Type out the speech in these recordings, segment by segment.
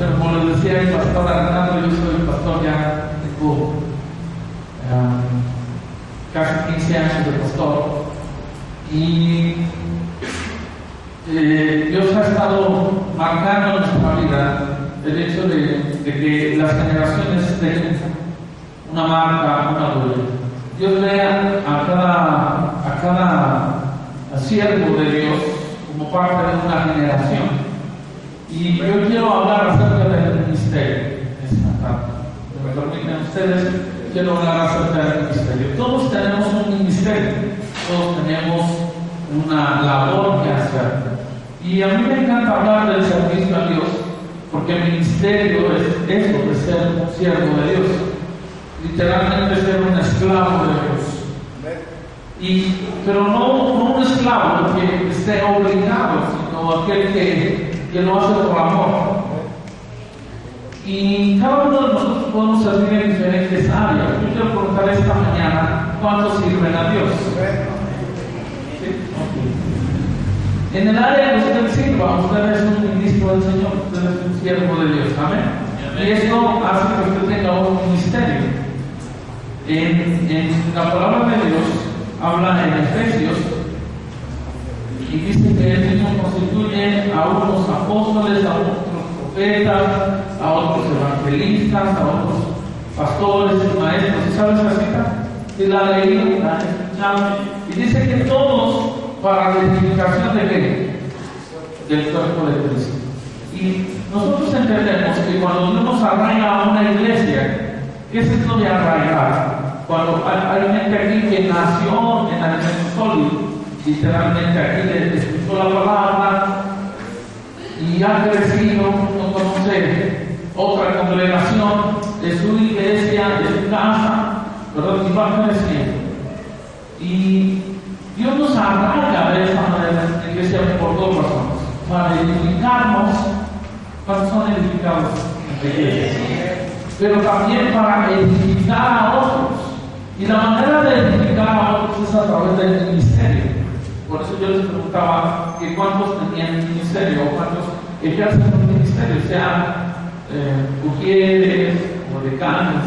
Pero como les decía el pastor Arnaldo, yo soy el pastor, ya tengo casi 15 años de pastor, y Dios ha estado marcando en nuestra vida el hecho de que las generaciones dejen una marca, una huella. Dios vea a cada siervo de Dios como parte de una generación. Y yo quiero hablar acerca del ministerio esta tarde. Me permiten ustedes, quiero hablar acerca del ministerio. Todos tenemos un ministerio, todos tenemos una labor que hacer. Y a mí me encanta hablar del servicio a Dios, porque el ministerio es eso, de ser un siervo de Dios. Literalmente ser un esclavo de Dios. Pero no un esclavo que esté obligado, sino aquel que lo hace por amor. Y cada uno de nosotros podemos servir en diferentes áreas. Yo quiero preguntar esta mañana, ¿cuántos sirven a Dios? ¿Sí? Okay. En el área que usted sirva, usted es un ministro del Señor, usted es un siervo de Dios. Amén. Y esto hace que usted tenga un ministerio. En la palabra de Dios habla en Efesios y dice que el Señor constituye a unos apóstoles, a otros profetas, a otros evangelistas, a otros pastores y maestros. ¿Y sabes la cita? Y la leí, la he escuchado, y dice que todos para la edificación de qué? Del cuerpo de Cristo. Y nosotros entendemos que cuando Dios nos arraiga a una iglesia, ¿qué es esto de arraigar? Cuando hay gente aquí que nació en alimento sólido, literalmente aquí le escuchó la palabra y ha crecido, no conoce otra congregación de su iglesia, de su casa, ¿verdad? Y va creciendo. Y Dios nos arraiga de esa manera en la iglesia por dos razones: para edificarnos, para son edificados en la iglesia, pero también para edificar a otros. Y la manera de edificar a otros es a través del ministerio. Por eso yo les preguntaba que cuántos tenían ministerio o cuántos ejercen un ministerio, sean ujieres o decanes,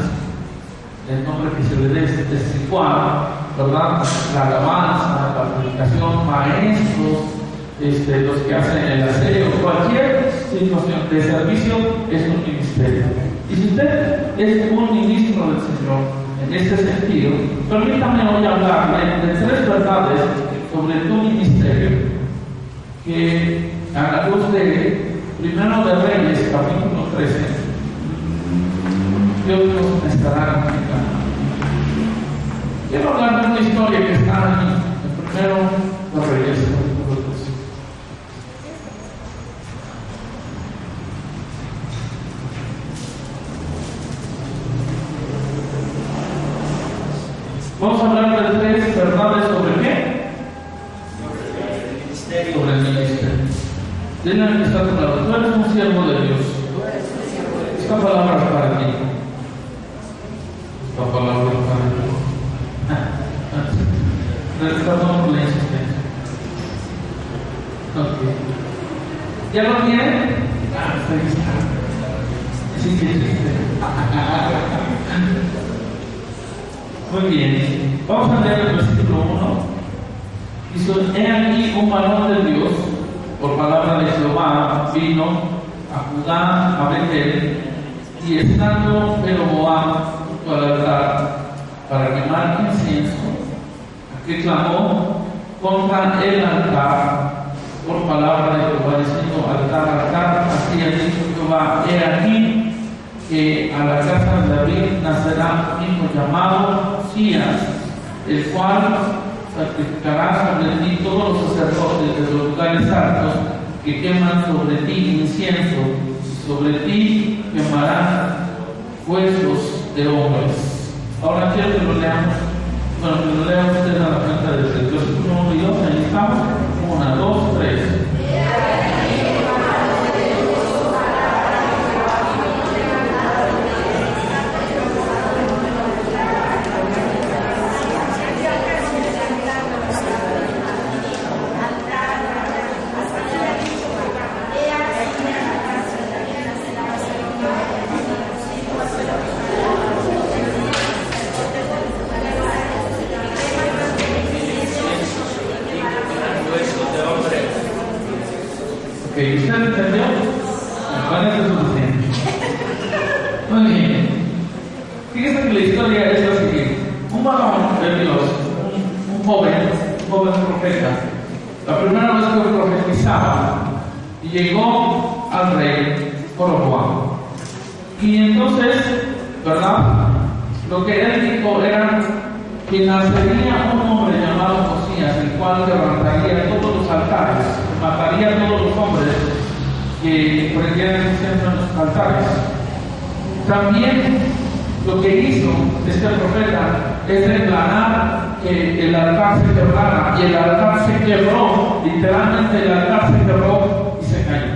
el nombre que se le dé es igual, ¿verdad? La alabanza, la predicación, maestros, los que hacen el aseo, cualquier situación de servicio es un ministerio. Y si usted es un ministro del Señor, en este sentido, permítame hoy hablarle de tres verdades sobre tu ministerio que a la luz de Primero de Reyes, capítulo 13, Dios nos estará explicando. Quiero hablar de una historia que está aquí, en Primero de Reyes, capítulo 13. Vamos a hablar de tres verdades sobre qué? Sobre el ministerio. Dile al que está a tu lado: tú eres un siervo de Dios. Esta palabra es para ti. Esta palabra es para ti. Perdón por la insistencia. Okay. ¿Ya lo tienen? Sí, sí, sí. Muy bien, vamos a leer el versículo 1. Dice: he aquí un varón de Dios, por palabra de Jehová, vino a Judá, a Betel, y estando Jeroboam junto al altar para quemar incienso, que clamó contra el altar por palabra de Jehová, diciendo: altar, así ha dicho Jehová, he aquí que a la casa de David nacerá un hijo llamado Josías, el cual sacrificará sobre ti todos los sacerdotes de los lugares altos que queman sobre ti incienso, y sobre ti quemarán huesos de hombres. Ahora quiero que lo leamos. Bueno, que lo lean ustedes a la cuenta del versículo 1 y 2. Ahí estamos. 1, 2, 3. profeta. La primera vez que profetizaba, llegó al rey Jeroboam. Y entonces, ¿verdad? Lo que él dijo era que nacería un hombre llamado Josías, el cual levantaría todos los altares, mataría a todos los hombres que prendieran incenso en los altares. También lo que hizo este profeta es declarar que el altar se quebrara, y el altar se quebró, literalmente el altar se quebró y se cayó.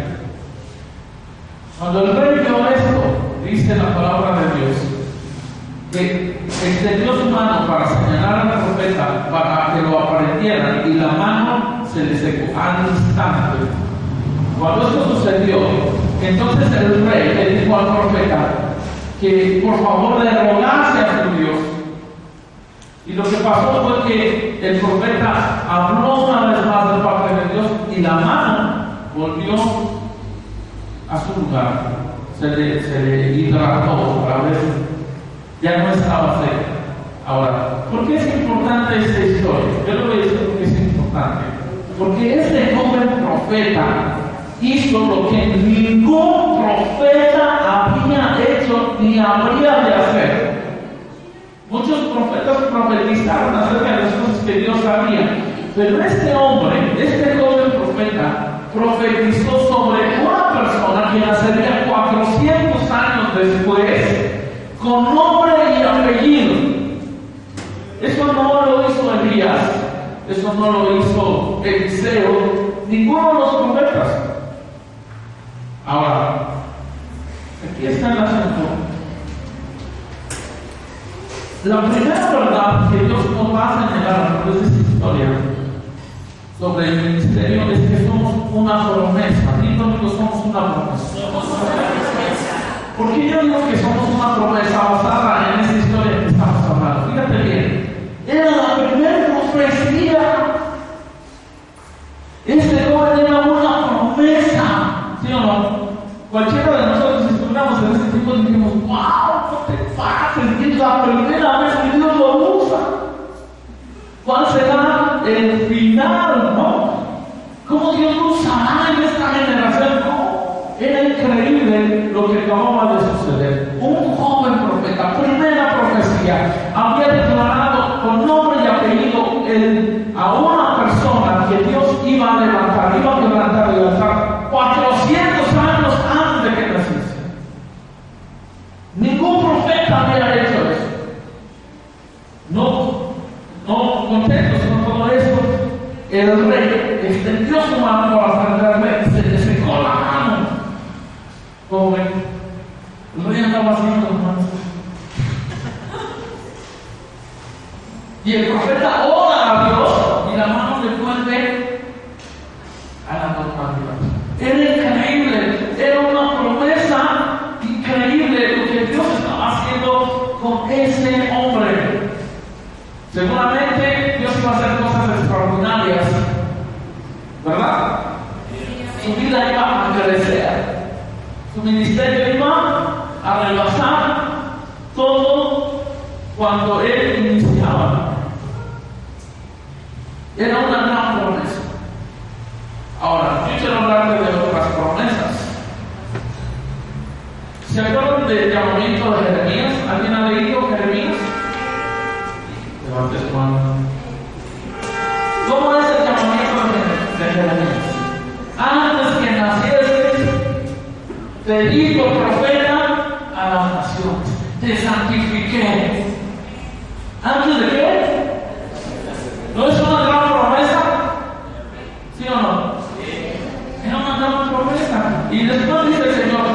Cuando el rey vio esto, dice la palabra de Dios, que extendió su mano para señalar al profeta, para que lo aprendieran, y la mano se le secó al instante. Cuando esto sucedió, entonces el rey le dijo al profeta que por favor le rogase a su Dios. Y lo que pasó fue que el profeta habló una vez más de parte de Dios, y la mano volvió a su lugar, se le hidrató otra vez, ya no estaba seca. Ahora, ¿por qué es importante esta historia? Yo le voy a decir por qué es importante. Porque este joven profeta hizo lo que ningún profeta había hecho ni habría de hacer. Muchos profetas profetizaron acerca de las cosas que Dios sabía, pero este hombre, este joven profeta, profetizó sobre una persona que nacería 400 años después, con nombre y apellido. Eso no lo hizo Elías, eso no lo hizo Eliseo, ninguno de los profetas. Ahora, aquí está el asunto. La primera verdad que Dios nos va a señalar a través de esta historia sobre el ministerio es que somos una promesa. Digo que somos una promesa. ¿Por qué yo digo que somos una promesa basada en esta historia que estamos hablando? Fíjate bien, era la primera profecía. Este joven era una promesa, ¿sí o no? Cualquiera de nosotros, si estuviéramos en este tiempo, diríamos: ¡wow! No te pases, es la primera vez que Dios lo usa. ¿Cuál será el final, no? ¿Cómo Dios lo usará en esta generación? No. Era increíble lo que acababa de suceder. Un joven profeta, primera profecía, había declarado con nombre y apellido a una persona que Dios iba a levantar, iba a levantar 400 años antes de que naciese. Ningún profeta había hecho eso. No contentos con todo esto, el rey extendió su mano para acercarle y se le secó la mano. ¿Cómo ven? El rey andaba haciendo las manos. Y el profeta ora a Dios y la mano le vuelve a la normalidad. Era increíble, era una promesa increíble lo que Dios estaba haciendo con ese hombre. Seguramente Dios iba a hacer cosas extraordinarias, ¿verdad? Su vida iba a crecer, su ministerio iba a rebasar todo cuando él iniciaba. Era una gran promesa. Ahora, yo quiero hablarle de otras promesas. ¿Se acuerdan del llamamiento de Jeremías? ¿Alguien ha leído Jeremías? Levante su mano. ¿Cómo es el llamamiento de Jeremías? Antes que nacieses, te digo profeta a las naciones, te santifiqué. ¿Antes de qué? ¿No es una gran promesa? ¿Sí o no? Era una gran promesa. Y después dice el Señor,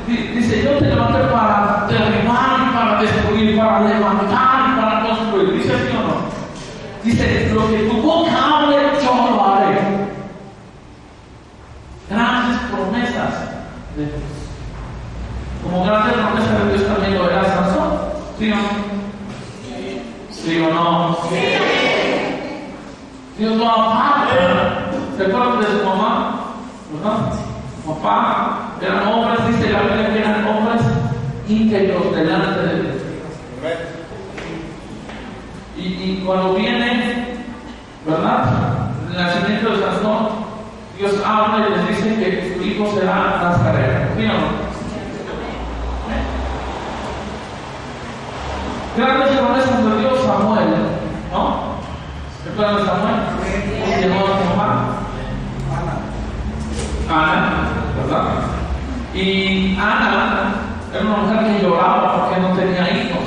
dice: yo te levanté para derribar, para destruir, para levantar y para construir. Dice: ¿sí o no? Dice: lo que tu boca hable, yo lo haré. Grandes promesas de Dios. Como grandes promesas de Dios también lo era Sansón. ¿Sí o no? ¿Sí o no? Sí. Dios lo amaba. ¿Se acuerdan de su mamá? ¿Verdad? Papá, eran hombres, dice la Biblia que eran hombres íntegros delante de Dios. Y cuando viene, ¿verdad? el nacimiento de Sansón, Dios habla y les dice que su hijo será Nazareno. ¿Sí o no? Grandes promesas de Dios, Samuel, ¿no? ¿Recuerdan de Samuel? ¿Cómo se llamaba su mamá? Ana, ¿verdad? Y Ana era una mujer que lloraba porque no tenía hijos.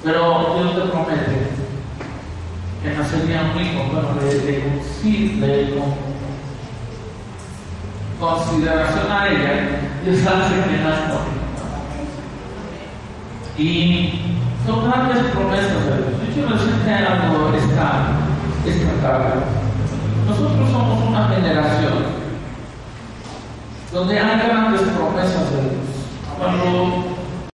Pero Dios te promete que nacería un hijo, bueno, de consideración a ella, Dios hace que nazca. Y son grandes promesas de Dios. Yo les enseñé algo esta tarde. Nosotros somos una generación donde hay grandes promesas de Dios. Cuando